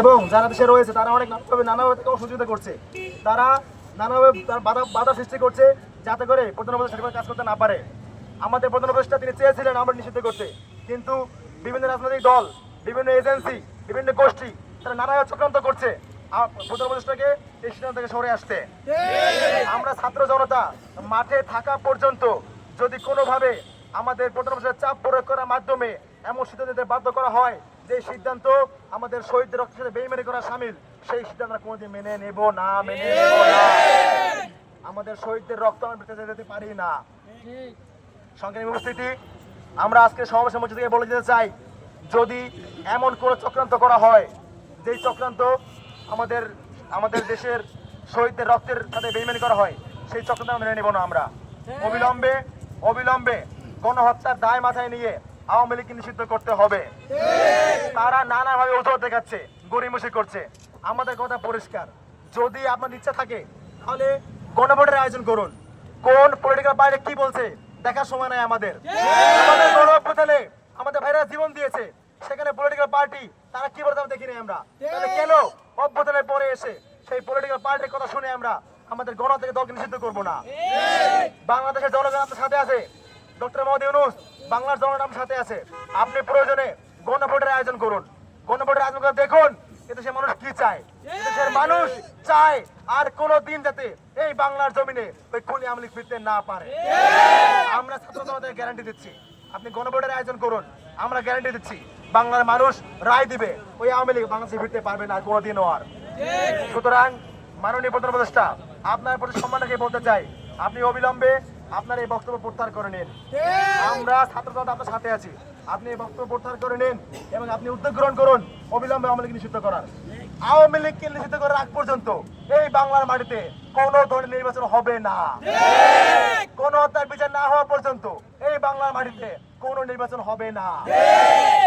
এবং যারা দেশে রয়েছে তারা অনেক নানাভাবে তাকে অসহযোগিতা করছে। তারা নানাভাবে বাধা সৃষ্টি করছে যাতে করে প্রধান উপদেষ্টা সঠিকভাবে কাজ করতে না পারে। আমাদের প্রধান উপদেষ্টা তিনি চেয়েছিলেন আমরা নিষিদ্ধ করতে, কিন্তু বিভিন্ন রাজনৈতিক দল, বিভিন্ন এজেন্সি, বিভিন্ন গোষ্ঠী তারা নানাভাবে চক্রান্ত করছে প্রধান উপদেষ্টাকে এই সিদ্ধান্ত থেকে সরে আসতে। আমরা ছাত্র জনতা মাঠে থাকা পর্যন্ত যদি কোনোভাবে আমাদের প্রধান উপদেষ্টার চাপ প্রয়োগ করার মাধ্যমে এমন সিদ্ধান্ত নিতে বাধ্য করা হয় যে সিদ্ধান্ত আমাদের শহীদদের রক্তের সাথে বেইমানি করা শামিল, সেই সিদ্ধান্ত আমরা কোনোদিন মেনে নেব না। আমাদের শহীদদের রক্ত আমরা বেঁচে যেতে পারি না। সংগ্রামী উপস্থিতি, আমরা আজকে সমাবেশের মধ্যে থেকে বলে দিতে চাই, যদি এমন কোনো চক্রান্ত করা হয় যেই চক্রান্ত আমাদের দেশের শহীদদের রক্তের সাথে বেইমানি করা হয়, সেই চক্রান্ত আমরা মেনে নেব না। আমরা অবিলম্বে গণহত্যার দায় মাথায় নিয়ে আওয়ামী লীগকে নিষিদ্ধ করতে হবে। তারা নানাভাবে অজুহাত দেখাচ্ছে, গড়িমসি করছে। আমাদের কথা পরিষ্কার, যদি আপনার ইচ্ছা থাকে তাহলে গণভোটের আয়োজন করুন। কোন পলিটিক্যাল পার্টি কি বলছে দেখার সময় নাই আমাদের। আমাদের ভাইরা জীবন দিয়েছে, সেখানে পলিটিক্যাল পার্টি তারা কি বলতে দেখিনি আমরা। তাহলে কেন অভ্যুত্থানের পরে এসে সেই পলিটিক্যাল পার্টির কথা শুনে আমরা আমাদের গণ থেকে দলকে নিষিদ্ধ করবো না? বাংলাদেশের জনগণ আপনার সাথে আছে, ডক্টর মোহাম্মদ ইউনূস বাংলার জনগণ আপনার সাথে আছে। আপনি প্রয়োজনে গণভোটের আয়োজন করুন। গণভোটের আয়োজন করে দেখুন এদেশের মানুষ কি চায়। এদেশের মানুষ চায় আর কোন দিন যাতে এই বাংলার জমিনে ওই খুনি আওয়ামী লীগ ফিরতে না পারে। আমরা ছাত্র জনতাকে গ্যারান্টি দিচ্ছি, আপনি গণভোটের আয়োজন করুন। আমরা গ্যারান্টি দিচ্ছি বাংলার মানুষ রায় দিবে, ওই আওয়ামী লীগ বাংলাদেশে ফিরতে পারবে না কোনোদিনও আর। সুতরাং মাননীয় প্রধান উপদেষ্টা, আপনার প্রতি সম্মান রেখে বলতে চাই, আপনি অবিলম্বে আপনার এই বক্তব্য প্রত্যাহার করে নিন। আমরা ছাত্র জনতা আপনার সাথে আছি, আপনি এই বক্তব্য প্রত্যাহার করে নিন এবং আপনি উদ্যোগ গ্রহণ করুন অবিলম্বে আওয়ামী লীগ নিষিদ্ধ করার। আওয়ামী লীগকে নিষিদ্ধ করার আগ পর্যন্ত এই বাংলার মাটিতে কোন ধরনের নির্বাচন হবে না। কোন হত্যার বিচার না হওয়া পর্যন্ত এই বাংলার মাটিতে কোন নির্বাচন হবে না।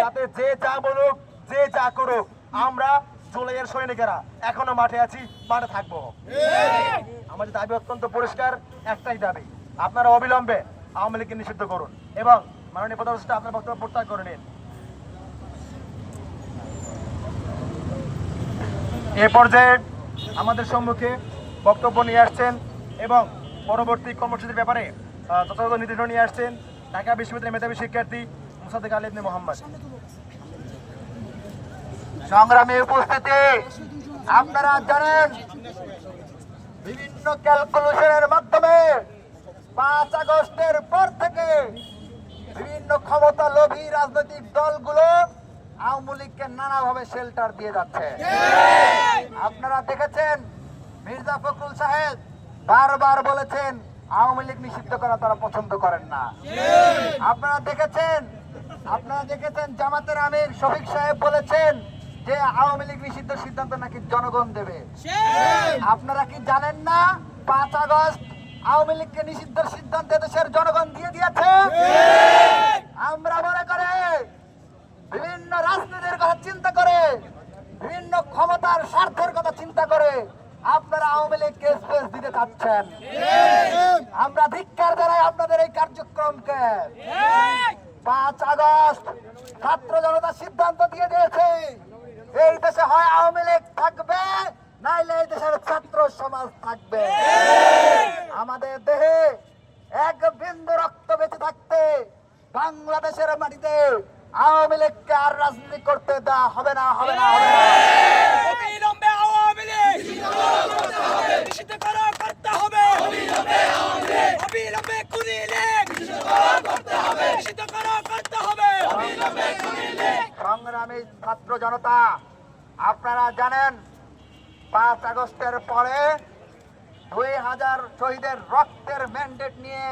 তাতে যে যা বলুক, যে যা করুক, আমরা জুলাইয়ের সৈনিকেরা এখনো মাঠে আছি, মাঠে থাকবো। আমাদের দাবি অত্যন্ত পরিষ্কার, একটাই দাবি, আপনারা অবিলম্বে আওয়ামী লীগকে নিষিদ্ধ করুন এবং মাননীয় প্রধান উপদেষ্টা আপনার বক্তব্য প্রত্যাহার করে নিন। এ পর্যায়ে আমাদের সম্মুখে বক্তব্য নিয়ে আসছেন এবং পরবর্তী কর্মসূচির ব্যাপারে যথাযথ নির্দেশনা নিয়ে আসছেন ঢাকা বিশ্ববিদ্যালয়ের মেধাবী শিক্ষার্থী মোসাদ্দেক আলী ইবনে মোহাম্মদ। সংগ্রামী উপস্থিতি, আপনারা জানেন বিভিন্ন ক্যালকুলেশনের মাধ্যমে 5 আগস্টের পর থেকে বিভিন্ন ক্ষমতা লোভী রাজনৈতিক দলগুলো আওয়ামী লীগকে নানাভাবে শেল্টার দিয়ে যাচ্ছে। আপনারা দেখেছেন মির্জা ফখরুল সাহেব বারবার বলেছেন আওয়ামী লীগ নিষিদ্ধ করা তারা পছন্দ করেন না। আপনারা দেখেছেন জামাতের আমির শফিক সাহেব বলেছেন যে আওয়ামী লীগ নিষিদ্ধ সিদ্ধান্ত নাকি জনগণ দেবে। আপনারা কি জানেন না 5 আগস্ট আওয়ামী লীগকে নিষিদ্ধের সিদ্ধান্ত দেশের জনগণ দিয়ে দিয়েছে? আমরা মনে করে বিভিন্ন রাজনীতির কথা চিন্তা করে, বিভিন্ন ক্ষমতার স্বার্থের কথা চিন্তা করে আপনারা আওয়ামী লীগকে স্পেস দিতে চাচ্ছেন। আমরা ধিক্কার জানাই আপনাদের এই কার্যক্রমকে। 5 আগস্ট ছাত্র জনতা সিদ্ধান্ত দিয়ে দিয়েছে এই দেশে হয় আওয়ামী লীগ থাকবে, নাইলে এই দেশের ছাত্র সমাজ থাকবে। আমাদের দেহে এক বিন্দু রক্ত বেঁচে থাকতে বাংলাদেশের মাটিতে আওয়ামী লীগকে আর রাজনীতি করতে দেওয়া হবে না। অবিলম্বে আওয়ামী লীগ নিষিদ্ধ করতে হবে। অবিলম্বে খুনি লীগ নিষিদ্ধ করতে হবে। সংগ্রামী ছাত্র জনতা, আপনারা জানেন 5 আগস্টের পরে 2000 শহীদের রক্তের ম্যান্ডেট নিয়ে